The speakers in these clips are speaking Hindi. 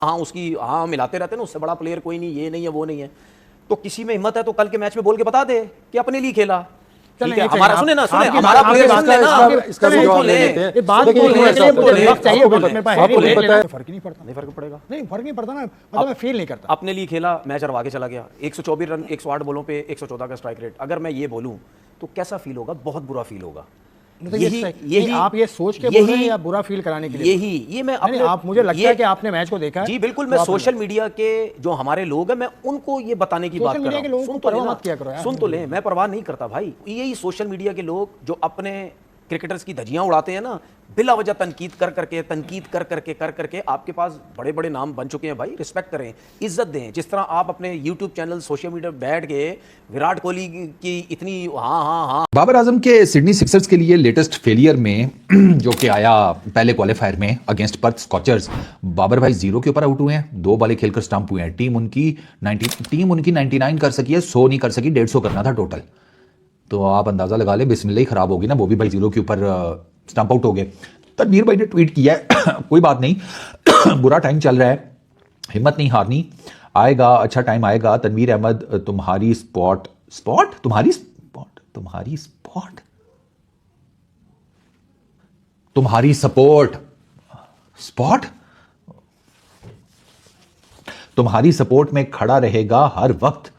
हाँ उसकी हाँ मिलाते रहते हैं ना, उससे बड़ा प्लेयर कोई नहीं, ये नहीं है वो नहीं है। तो किसी में हिम्मत है तो कल के मैच में बोल के बता दे कि अपने लिए खेला। ठीक है, हमारा सुने ना, सुने हमारा प्लेयर सुन लेना, इसका भी जवाब ले लेते हैं। बात को लेने के लिए मुझे वक्त चाहिए, मेरे पास आपको है, पता है फर्क ही नहीं पड़ता। नहीं फर्क पड़ेगा, नहीं फर्क नहीं पड़ता ना, मतलब मैं फील नहीं करता। अपने लिए खेला, मैच हरवा के चला गया, 124 रन 108 बॉलों पे 114 का स्ट्राइक रेट। अगर मैं ये बोलूं तो कैसा फील होगा? बहुत बुरा फील होगा। यही आप ये सोच के बोल रहे हैं या बुरा फील कराने के लिए? ये मैं अपने, आप मुझे लगता है कि आपने मैच को देखा है। जी बिल्कुल, मैं सोशल मीडिया के जो हमारे लोग हैं मैं उनको ये बताने की बात कर रहा हूं। सुन तो ले, मैं परवाह नहीं करता भाई। यही सोशल मीडिया के लोग जो अपने क्रिकेटर्स की धज्जियां उड़ाते हैं ना, बिला वजह तनकीद कर करके आपके पास बड़े बड़े नाम बन चुके हैं भाई। रिस्पेक्ट करें, इज्जत दें। जिस तरह आप अपने यूट्यूब चैनल सोशल मीडिया बैठ के विराट कोहली की इतनी हाँ। बाबर आजम के सिडनी सिक्सर्स के लिए लेटेस्ट फेलियर में जो कि आया पहले क्वालिफायर में अगेंस्ट पर्थ स्कॉचर्स, बाबर भाई 0 के ऊपर आउट हुए हैं, 2 बॉलें खेलकर स्टंप हुए हैं। टीम उनकी 99 कर सकी है, 100 नहीं कर सकी, 150 करना था टोटल। तो आप अंदाजा लगा ले, बिस्मिल्लाह ही खराब होगी ना, वो भी भाई 0 के ऊपर स्टंप आउट हो गए। तनवीर भाई ने ट्वीट किया है कोई बात नहीं बुरा टाइम चल रहा है, हिम्मत नहीं हारनी, आएगा अच्छा टाइम आएगा। तनवीर अहमद तुम्हारी सपोर्ट में खड़ा रहेगा हर वक्त।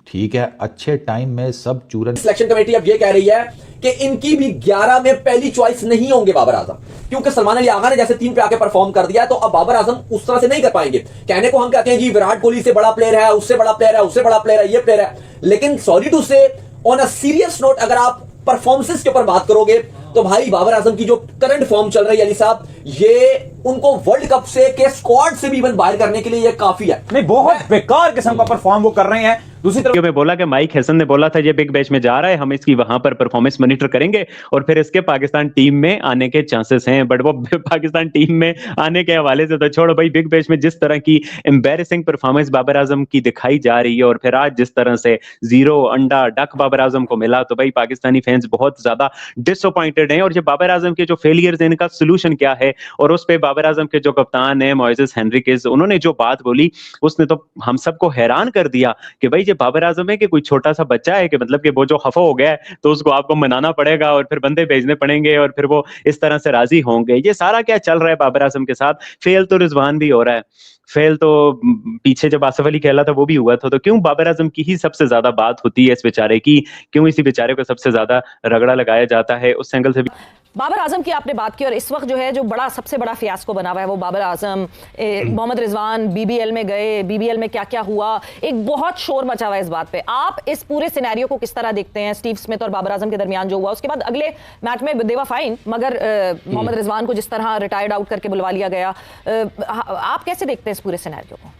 ठीक है, अच्छे टाइम में सब चूरन। सिलेक्शन कमेटी अब ये कह रही है कि इनकी भी 11 में पहली चॉइस नहीं होंगे बाबर आजम, क्योंकि सलमान अली आगा ने जैसे 3 पे आके परफॉर्म कर दिया है, तो अब बाबर आजम उस तरह से नहीं कर पाएंगे। कहने को हम कहते हैं जी विराट कोहली से बड़ा प्लेयर है, उससे बड़ा प्लेयर है, उससे बड़ा प्लेयर है, ये प्लेयर है, लेकिन सॉरी टू से ऑन अ सीरियस नोट अगर आप परफॉर्मेंसेस के ऊपर बात करोगे तो भाई बाबर आजम की जो करंट फॉर्म चल रही है अली साहब, ये उनको वर्ल्ड कप से के स्क्वाड से भी इवन बाहर करने के लिए ये काफी है। नहीं, बहुत बेकार किस्म का परफॉर्म वो कर रहे हैं। दूसरी तरफ में बोला कि माइक हैसन ने बोला था ये बिग बैश में जा रहा है, हम इसकी वहां पर परफॉर्मेंस मॉनिटर करेंगे और फिर इसके पाकिस्तान टीम में आने के चांसेस हैं। बट वो पाकिस्तान टीम में आने के हवाले से तो छोड़ो भाई, बिग बैश में जिस तरह की एम्बैरेसिंग परफॉर्मेंस बाबर आजम की दिखाई जा रही है और फिर आज जिस तरह से 0 अंडा डक बाबर आजम को मिला, तो भाई पाकिस्तानी फैंस बहुत ज्यादा डिसअपॉइंटेड हैं। और ये बाबर आजम के जो फेलियर्स हैं इनका सोल्यूशन क्या है, और उस पे बाबर आजम के जो कप्तान है मोइसेस हेनरिकेस, उन्होंने जो बात बोली उसने तो हम सबको हैरान कर दिया कि भाई ये बाबर आजम है कि कोई छोटा सा बच्चा है, कि मतलब कि वो जो खफा हो गया है तो उसको आपको मनाना पड़ेगा और फिर बंदे भेजने पड़ेंगे और फिर वो इस तरह से राजी होंगे। ये सारा क्या चल रहा है बाबर आजम के साथ? फेल तो रिजवान भी हो रहा है, फेल तो पीछे जब आसिफ अली खेला था वो भी हुआ था, तो क्यों बाबर आजम की ही सबसे ज्यादा बात होती है इस बेचारे की? क्यों इसी बेचारे को सबसे ज्यादा रगड़ा लगाया जाता है? उस एंगल से भी बाबर आजम की आपने बात की, और इस वक्त जो है जो बड़ा सबसे बड़ा फियास्को बना हुआ है वो बाबर आजम, मोहम्मद रिजवान बीबीएल में गए, बीबीएल में क्या क्या हुआ, एक बहुत शोर मचा हुआ है इस बात पे। आप इस पूरे सिनेरियो को किस तरह देखते हैं? स्टीव स्मिथ और बाबर आजम के दरमियान जो हुआ, उसके बाद अगले मैच में देवा फाइन, मगर मोहम्मद रिजवान को जिस तरह रिटायर्ड आउट करके बुलवा लिया गया, आप कैसे देखते हैं इस पूरे सिनेरियो को?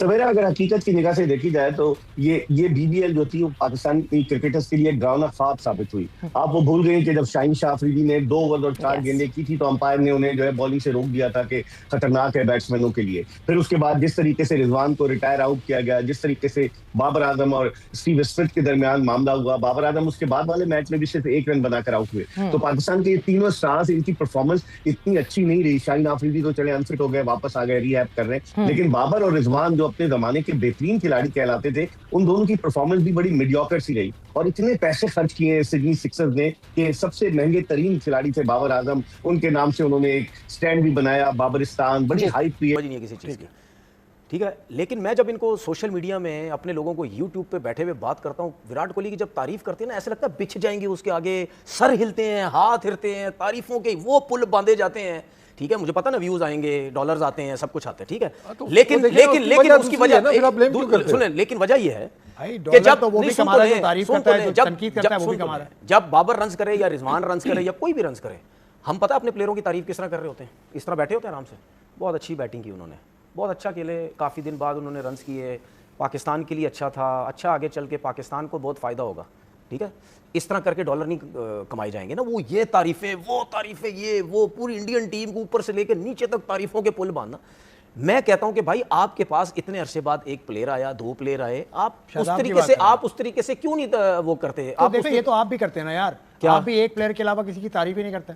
सवेरा अगर हकीकत की निगाह से देखी जाए तो ये बीबीएल जो थी वो पाकिस्तान की क्रिकेटर्स के लिए गाना ख्वाब साबित हुई। आप वो भूल गए कि जब शाहीन शाह अफरीदी ने 2 ओवर और 4 गेंदें की थी तो अंपायर ने उन्हें जो है बॉलिंग से रोक दिया था कि खतरनाक है बैट्समैनों के लिए। फिर उसके बाद जिस तरीके से रिजवान को रिटायर आउट किया गया, जिस तरीके से बाबर आजम और स्टीव स्मिथ के दरमियान मामला हुआ, बाबर आजम उसके बाद वाले मैच में भी सिर्फ 1 रन बनाकर आउट हुए। तो पाकिस्तान के ये तीनों स्टार्स, इनकी परफॉर्मेंस इतनी अच्छी नहीं रही। शाहीन अफरीदी तो चले अनफिट हो गए, वापस आ गए, रिहैब कर रहे हैं, लेकिन बाबर और रिजवान जो अपने जमाने के बेहतरीन खिलाड़ी कहलाते थे, उन दोनों की परफॉर्मेंस भी बड़ी मीडियोकर सी रही। और इतने पैसे खर्च किए सिडनी सिक्सर्स ने कि सबसे महंगे तरीन खिलाड़ी थे बाबर आजम, उनके नाम से उन्होंने एक स्टैंड भी बनाया, बाबरिस्तान, बड़ी हाइप भी है किसी चीज की। ठीक है, लेकिन मैं जब इनको सोशल मीडिया में अपने लोगों को यूट्यूब पे बैठे हुए बात करता हूँ, विराट कोहली की जब तारीफ करते हैं ना, ऐसा लगता है बिछ जाएंगे उसके आगे, सर हिलते हैं, हाथ हिलते हैं, तारीफों के वो पुल बांधे जाते हैं। ठीक है, मुझे पता ना व्यूज आएंगे, डॉलर्स आते हैं, सब कुछ आता है, ठीक है, लेकिन उसकी वजह सुने, लेकिन वजह यह है कि जब बाबर रन्स करे या रिजवान रन्स करे या कोई भी रन्स करे, हम पता है अपने प्लेयरों की तारीफ किस तरह कर रहे होते हैं, इस तरह बैठे होते हैं आराम से। बहुत अच्छी बैटिंग की उन्होंने, बहुत अच्छा खेले, काफ़ी दिन बाद उन्होंने रन्स किए, पाकिस्तान के लिए अच्छा था, अच्छा आगे चल के पाकिस्तान को बहुत फ़ायदा होगा। ठीक है, इस तरह करके डॉलर नहीं कमाए जाएंगे ना। वो ये तारीफें, वो तारीफें, ये वो पूरी इंडियन टीम को ऊपर से लेकर नीचे तक तारीफों के पुल बांधना। मैं कहता हूं कि भाई आपके पास इतने अरसे बाद 1 प्लेयर आया, 2 प्लेयर आए, आप उस तरीके से क्यों नहीं वो करते? तो देखो, ये तो आप भी करते हैं ना यार, क्या आप भी एक प्लेयर के अलावा किसी की तारीफ ही नहीं करते?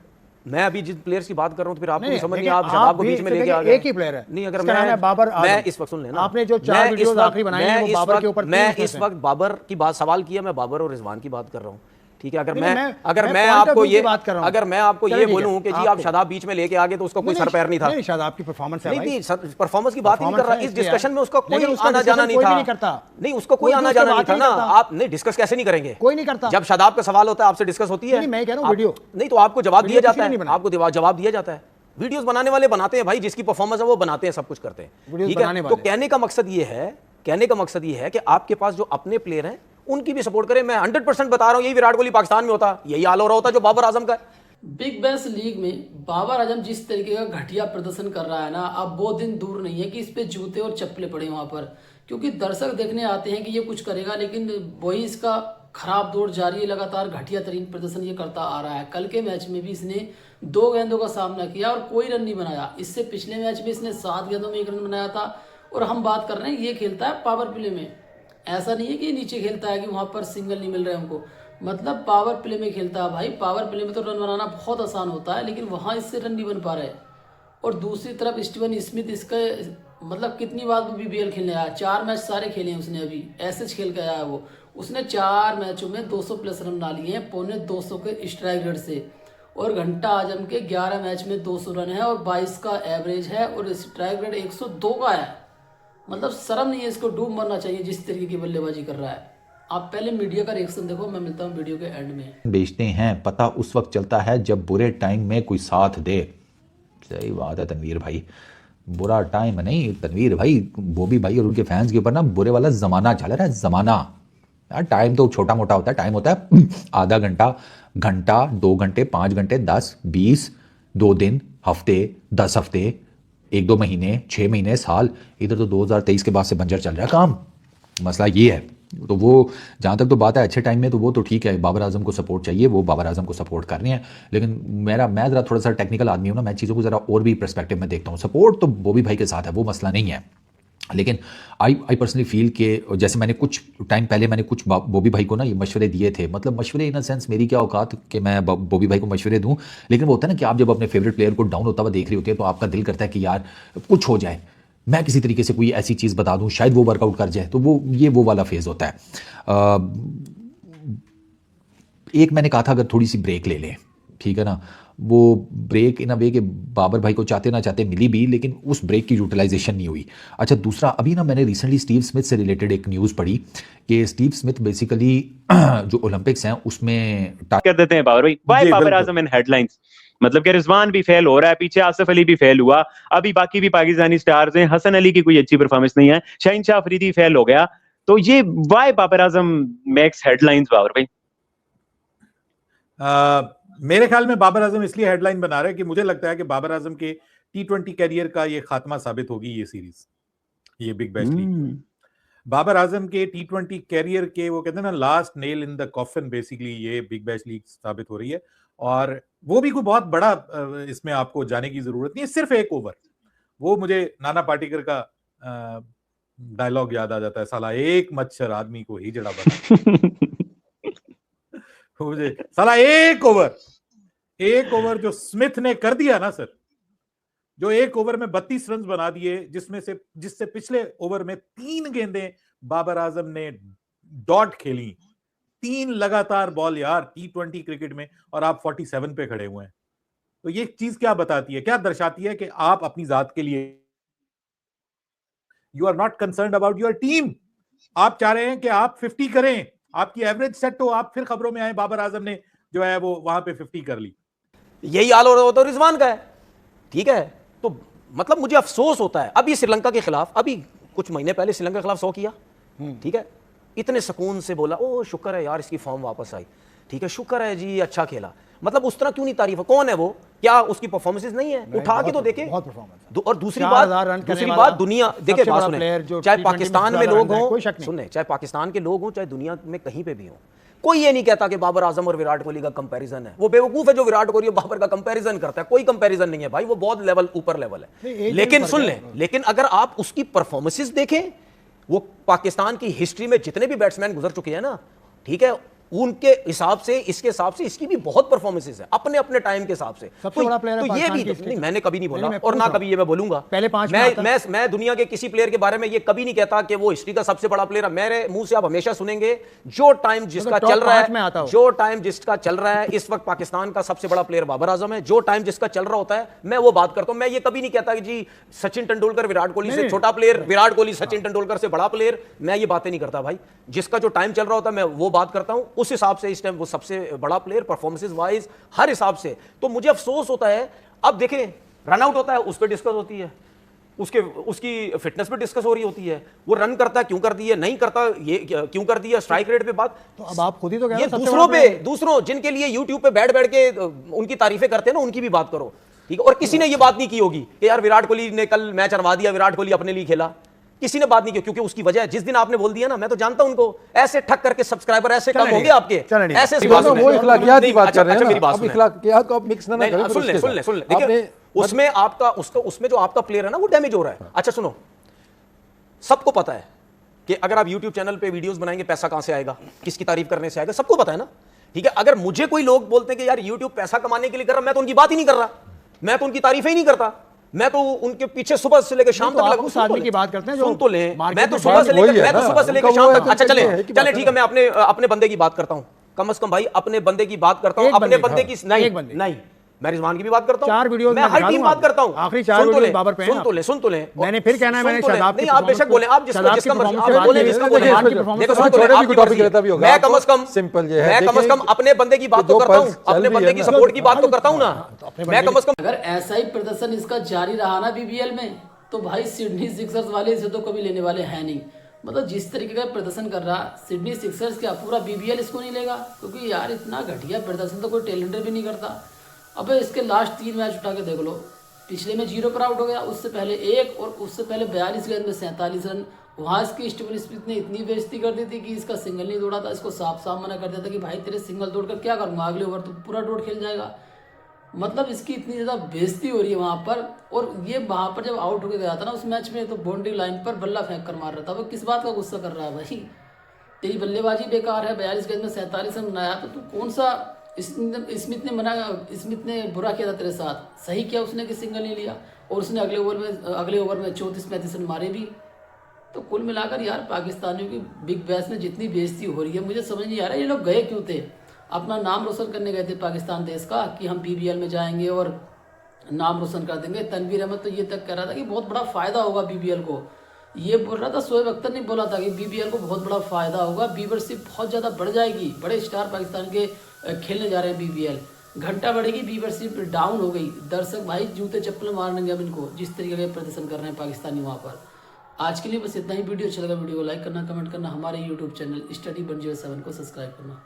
मैं अभी जिस प्लेयर्स की बात कर रहा हूँ तो फिर आपको नहीं, भी समझ नहीं, देखिए, आप शदाब को भी बीच में फिर लेके आ देखिए, गए। एक ही प्लेयर है। नहीं, अगर इसका नाम है बाबर मैं आजम। इस वक्त सुन लेना, आपने जो 4 वीडियोस आखिरी बनाई हैं, वो बाबर के ऊपर मैं इस वक्त बाबर की बात सवाल किया, मैं बाबर और रिजवान की बात कर रहा हूँ, ठीक है। अगर मैं आपको ये अगर मैं आपको ये बोलूं कि जी आप शदाब बीच में लेके आ गए तो उसका कोई सर पैर नहीं था। नहीं, शदाब की परफॉर्मेंस है भाई। नहीं, परफॉर्मेंस की बात नहीं कर रहा, इस डिस्कशन में उसका कोई लेकिन उसका आना जाना नहीं था। नहीं, उसको कोई आना जाना नहीं था ना। आप नहीं डिस्कस कैसे नहीं करेंगे? कोई नहीं करता। जब शदाब का सवाल होता है आपसे डिस्कस होती है। मैं कह रहा हूं वीडियो नहीं, तो आपको जवाब दिया जाता है, आपको जवाब दिया जाता है। वीडियोस बनाने वाले बनाते हैं भाई, जिसकी परफॉर्मेंस है वो बनाते हैं, सब कुछ करते हैं, ठीक है। तो कहने का मकसद ये है कि आपके पास जो अपने प्लेयर हैं उनकी भी सपोर्ट करें। मैं 100% बता रहा हूं, यही विराट कोहली पाकिस्तान में होता, यही हाल हो रहा होता जो बाबर आजम का है। बिग बैश लीग में बाबर आजम जिस तरीके का घटिया प्रदर्शन कर रहा है ना, अब वो दिन दूर नहीं है कि इस पे जूते और चप्पलें पड़े वहां पर, क्योंकि दर्शक देखने आते हैं कि ये कुछ करेगा, लेकिन वही इसका खराब दौर जारी है, लगातार घटिया तरीन प्रदर्शन ये करता आ रहा है। कल के मैच में भी इसने 2 गेंदों का सामना किया और कोई रन नहीं बनाया। इससे पिछले मैच में इसने 7 गेंदों में 1 रन बनाया था। और हम बात कर रहे हैं, ये खेलता है पावर प्ले में, ऐसा नहीं है कि नीचे खेलता है कि वहां पर सिंगल नहीं मिल रहे हमको, मतलब पावर प्ले में खेलता है भाई। पावर प्ले में तो रन बनाना बहुत आसान होता है, लेकिन वहां इससे रन नहीं बन पा रहे। और दूसरी तरफ स्टीवन स्मिथ, इसका मतलब कितनी बार वो बीबीएल खेलने आया, 4 मैच सारे खेले हैं उसने, अभी ऐसे खेल के आया है वो। उसने 4 मैचों में 200 प्लस रन बना लिए हैं, 250 के स्ट्राइक रेट से। और घंटा आजम के 11 मैच में 200 रन है और 22 का एवरेज है और स्ट्राइक रेट 102 का है। मतलब शर्म नहीं है, इसको डूब मरना चाहिए जिस तरीके की बल्लेबाजी कर रहा है। आप पहले मीडिया का रिएक्शन देखो, मैं मिलता हूँ वीडियो के एंड में। बेचते हैं, पता उस वक्त चलता है जब बुरे टाइम में कोई साथ दे। सही बात है तनवीर भाई, बुरा टाइम नहीं तनवीर भाई, बॉबी भाई और उनके फैंस के ऊपर ना बुरे वाला जमाना चल रहा है। जमाना यार, टाइम तो छोटा मोटा होता है, टाइम होता है आधा घंटा, 2 घंटे, 5 घंटे, 10, 20, 2 दिन, हफ्ते, 10 हफ्ते, 1-2 महीने, 6 महीने, साल। इधर तो 2023 के बाद से बंजर चल रहा है काम। मसला ये है। तो वो जहाँ तक तो बात है अच्छे टाइम में, तो वो तो ठीक है, बाबर आजम को सपोर्ट चाहिए, वो बाबर आजम को सपोर्ट कर रहे हैं। लेकिन मैं ज़रा थोड़ा सा टेक्निकल आदमी हूँ ना, मैं चीज़ों को ज़रा और भी पर्सपेक्टिव में देखता हूँ। सपोर्ट तो बॉबी भाई के साथ है, वो मसला नहीं है। लेकिन आई पर्सनली फील के जैसे मैंने कुछ टाइम पहले मैंने कुछ बॉबी भाई को ना ये मशवरे दिए थे, मतलब मशवरे इन अ सेंस मेरी क्या औकात कि मैं बॉबी भाई को मशवरे दूं, लेकिन वो होता है ना कि आप जब अपने फेवरेट प्लेयर को डाउन होता हुआ देख रही होती है तो आपका दिल करता है कि यार कुछ हो जाए, मैं किसी तरीके से कोई ऐसी चीज़ बता दूं, शायद वो वर्कआउट कर जाए। तो वो वाला फेज़ होता है। एक मैंने कहा था अगर थोड़ी सी ब्रेक ले लें, ठीक है ना, वो ब्रेक इन अ वे कि बाबर भाई को चाहते ना चाहते मिली भी, लेकिन उस ब्रेक की यूटिलाइजेशन नहीं हुई। अच्छा, दूसरा अभी ना मैंने रिसेंटली स्टीव स्मिथ से रिलेटेड एक न्यूज़ पढ़ी कि स्टीव स्मिथ बेसिकली जो ओलंपिक्स हैं उसमें कर देते हैं बाबर भाई, वाई बाबर आजम इन हेडलाइंस। मतलब कि रिजवान भी फेल हो रहा है, पीछे आसिफ अली भी फेल हुआ, अभी बाकी भी पाकिस्तानी स्टार्स हैं, हसन अली की कोई अच्छी परफॉर्मेंस नहीं है, शाहीन शाह अफरीदी फेल हो गया, तो ये Y Babar Azam makes headlines Babar भाई? मेरे ख्याल में बाबर आजम इसलिए हेडलाइन बना रहे हैं कि मुझे लगता है कि बाबर आजम के T20 कैरियर का ये खात्मा साबित होगी ये सीरीज, ये big bash league. Babar Azam के T20 कैरियर के वो कहते हैं ना last nail in the coffin, basically ये बिग बैश लीग साबित हो रही है। और वो भी कोई बहुत बड़ा इसमें आपको जाने की जरूरत नहीं है, सिर्फ 1 ओवर। वो मुझे नाना पाटेकर का डायलॉग याद आ जाता है, साला एक मच्छर आदमी को ही जड़ा बना। मुझे साला 1 ओवर जो स्मिथ ने कर दिया ना सर, जो 1 ओवर में 32 रन बना दिए, जिससे पिछले ओवर में 3 गेंदें बाबर आजम ने डॉट खेली, 3 लगातार बॉल यार T20 क्रिकेट में, और आप 47 पे खड़े हुए हैं। तो ये चीज क्या बताती है, क्या दर्शाती है कि आप अपनी जात के लिए you are not concerned about your team. आप चाह रहे हैं कि आप 50 करें, आपकी एवरेज सेट हो, आप फिर खबरों में आए बाबर आजम ने जो है वो वहां पे 50 कर ली। यही हाल हो रहा होता है रिजवान का है, ठीक है। तो मतलब मुझे अफसोस होता है, अभी श्रीलंका के खिलाफ, अभी कुछ महीने पहले श्रीलंका के खिलाफ 100 किया, ठीक है, इतने सुकून से बोला, ओ शुक्र है यार इसकी फॉर्म वापस आई, ठीक है, शुक्र है जी अच्छा खेला। मतलब उस तरह क्यों नहीं तारीफ है? कौन है वो? क्या उसकी परफॉर्मेंसेस नहीं है? उठा के तो देखे। और दूसरी बात दुनिया देखे, बात सुने, चाहे पाकिस्तान में लोग हों, सुने, चाहे पाकिस्तान के लोग हों, चाहे दुनिया में कहीं पे भी हों, कोई ये नहीं कहता कि बाबर आजम और विराट कोहली का कंपैरिजन है। वो बेवकूफ है जो विराट कोहली और बाबर का कंपैरिजन करता है। कोई कंपैरिजन नहीं है भाई, वो बहुत लेवल ऊपर लेवल है। लेकिन सुन लें, लेकिन अगर आप उसकी परफॉर्मेंसेस देखें, वो पाकिस्तान की हिस्ट्री में जितने भी बैट्समैन गुजर चुके हैं ना, ठीक है, उनके हिसाब से, इसके हिसाब से इसकी भी बहुत परफॉर्मेंसेस है अपने अपने टाइम के हिसाब से। सबसे बड़ा प्लेयर है तो ये पाकिस्तान भी की नहीं, मैंने कभी नहीं बोला मैं और ना कभी ये मैं बोलूंगा। पहले 5 में मैं दुनिया के किसी प्लेयर के बारे में ये कभी नहीं कहता कि वो हिस्ट्री का सबसे बड़ा प्लेयर है। मेरे मुंह से आप हमेशा सुनेंगे जो टाइम जिसका चल रहा है, जो टाइम जिसका चल रहा है इस वक्त पाकिस्तान का सबसे बड़ा प्लेयर बाबर आजम है। जो टाइम जिसका चल रहा होता है मैं वो बात करता हूं। मैं ये कभी नहीं कहता कि जी सचिन तेंदुलकर विराट कोहली से छोटा प्लेयर, विराट कोहली सचिन तेंदुलकर से बड़ा प्लेयर, मैं ये बातें नहीं करता भाई। जिसका जो टाइम चल रहा होता है मैं वो बात करता हूं, उस हिसाब से इस टाइम वो सबसे बड़ा प्लेयर परफॉर्मेंसेस वाइज हर हिसाब से। तो मुझे अफसोस होता है, अब देखें रन आउट होता है उस पर डिस्कस होती है, उसकी फिटनेस पे डिस्कस हो रही होती है, वो रन करता है क्यों कर दी है, नहीं करता ये क्यों कर दी है, स्ट्राइक रेट पे बात। तो अब आप खुद ही तो कह रहे हैं दूसरों जिनके लिए यूट्यूब पे बैठ के उनकी तारीफें करते हैं ना, उनकी भी बात करो, ठीक है। और किसी ने ये बात नहीं की होगी कि यार विराट कोहली ने कल मैच हरवा दिया, विराट कोहली अपने लिए खेला, किसी ने बात नहीं की, क्योंकि उसकी वजह है जिस दिन आपने बोल दिया ना, मैं तो जानता हूं उनको, ऐसे ठक करके सब्सक्राइबर ऐसे कम होंगे आपके, ऐसे वो इखलाकियात की बात कर रहे हैं ना, अब इखलाकियात को आप मिक्स ना करें। सुन ले देखिए, उसमें आपका उसमें जो आपका प्लेयर है ना वो डैमेज हो रहा है। अच्छा सुनो, सबको पता है कि अगर आप YouTube चैनल पे वीडियोस बनाएंगे पैसा कहां से आएगा, किसकी तारीफ करने से आएगा, सबको पता है ना, ठीक है। अगर मुझे कोई लोग बोलते हैं कि यार YouTube पैसा कमाने के लिए कर रहा, मैं तो उनकी बात ही नहीं कर रहा, मैं तो उनकी तारीफें ही नहीं करता, मैं तो उनके पीछे सुबह से लेकर शाम तक उस आदमी की बात करते हैं जो सुन तो ले, मैं तो सुबह से लेकर शाम तक। अच्छा चले ठीक है, मैं अपने बंदे की बात करता हूं, कम से कम भाई अपने बंदे की बात करता हूं, अपने बंदे की नहीं, मैं रिजवान की भी बात करता हूं, 4 वीडियोस मैं हर टीम बात करता हूं, आखिरी 4 वीडियोस बाबर पे हैं। सुन तो ले मैंने फिर कहना है, मैंने शादाब नहीं, आप बेशक बोले, आप जिसका जिसका बोले, देखो सुन तो ले, मैं कम से कम सिंपल है, मैं कम से कम अपने बंदे की बात तो करता हूं, अपने बंदे की सपोर्ट की बात तो करता हूं ना, मैं कम से कम। अगर ऐसा ही प्रदर्शन इसका जारी रहा ना बीबीएल में, तो भाई सिडनी सिक्सर्स वाले इसे तो कभी लेने वाले हैं नहीं। मतलब जिस तरीके का प्रदर्शन कर रहा सिडनी सिक्सर्स, क्या पूरा बीबीएल इसको नहीं लेगा? क्योंकि यार इतना घटिया प्रदर्शन तो कोई टैलेंटर भी नहीं करता। अबे इसके लास्ट 3 मैच उठा के देख लो, पिछले में 0 पर आउट हो गया, उससे पहले 1 और उससे पहले 42 गेंद में 47 रन। वहाँ इसकी स्टीवन स्मिथ ने इतनी बेइज्जती कर दी थी कि इसका सिंगल नहीं दौड़ा था, इसको साफ साफ मना कर दिया था कि भाई तेरे सिंगल दौड़ कर क्या करूँगा, अगले ओवर तो पूरा डॉट खेल जाएगा। मतलब इसकी इतनी ज़्यादा बेइज्जती हो रही है वहाँ पर। और ये वहाँ पर जब आउट होकर गया था ना उस मैच में, तो बाउंड्री लाइन पर बल्ला फेंक कर मार रहा था। वो किस बात का गुस्सा कर रहा है भाई? तेरी बल्लेबाजी बेकार है, 42 गेंद में 47 रन बनाया, तो तू कौन सा स्मिथ ने बुरा किया था तेरे साथ? सही किया उसने कि सिंगल नहीं लिया, और उसने अगले ओवर में 34-35 रन मारे भी। तो कुल मिलाकर यार पाकिस्तानियों की बिग बैश में जितनी बेइज्जती हो रही है, मुझे समझ नहीं आ रहा ये लोग गए क्यों थे। अपना नाम रोशन करने गए थे पाकिस्तान देश का कि हम बीबीएल में जाएंगे और नाम रोशन कर देंगे। तनवीर अहमद तो ये तक कह रहा था कि बहुत बड़ा फायदा होगा बीबीएल को, ये बोल रहा था। शोएब अख्तर ने बोला था कि बीबीएल को बहुत बड़ा फायदा होगा, व्यूवरशिप बहुत ज़्यादा बढ़ जाएगी, बड़े स्टार पाकिस्तान के खेलने जा रहे हैं बीबीएल, घंटा बढ़ेगी, व्यूवरशिप डाउन हो गई। दर्शक भाई जूते चप्पल मारने अब इनको, जिस तरीके के प्रदर्शन कर रहे हैं पाकिस्तानी वहाँ पर। आज के लिए बस इतना ही। वीडियो अच्छा लगा वीडियो को लाइक करना, कमेंट करना, हमारे यूट्यूब चैनल स्टडी 107 को सब्सक्राइब करना।